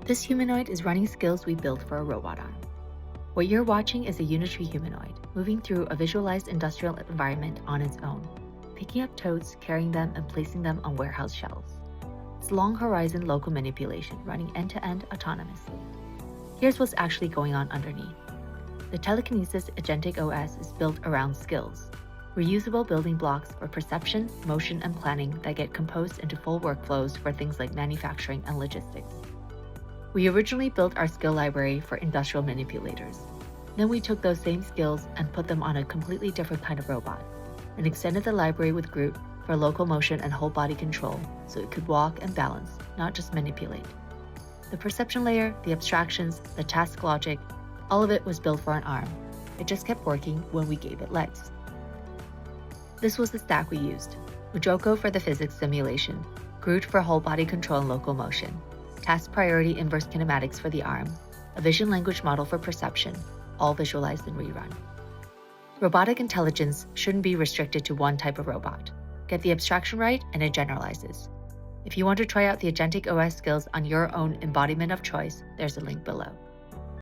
This humanoid is running skills we built for a robot arm. What you're watching is a Unitree Humanoid, moving through a visualized industrial environment on its own, picking up totes, carrying them, and placing them on warehouse shelves. It's long horizon local manipulation running end-to-end autonomously. Here's what's actually going on underneath. The Telekinesis Agentic OS is built around skills, reusable building blocks for perception, motion, and planning that get composed into full workflows for things like manufacturing and logistics. We originally built our skill library for industrial manipulators. Then we took those same skills and put them on a completely different kind of robot, and extended the library with GROOT for local motion and whole body control so it could walk and balance, not just manipulate. The perception layer, the abstractions, the task logic, all of it was built for an arm. It just kept working when we gave it legs. This was the stack we used: Mujoko for the physics simulation, GROOT for whole body control and local motion, task priority inverse kinematics for the arm, a vision language model for perception, all visualized in rerun. Robotic intelligence shouldn't be restricted to one type of robot. Get the abstraction right and it generalizes. If you want to try out the Agentic OS skills on your own embodiment of choice, there's a link below.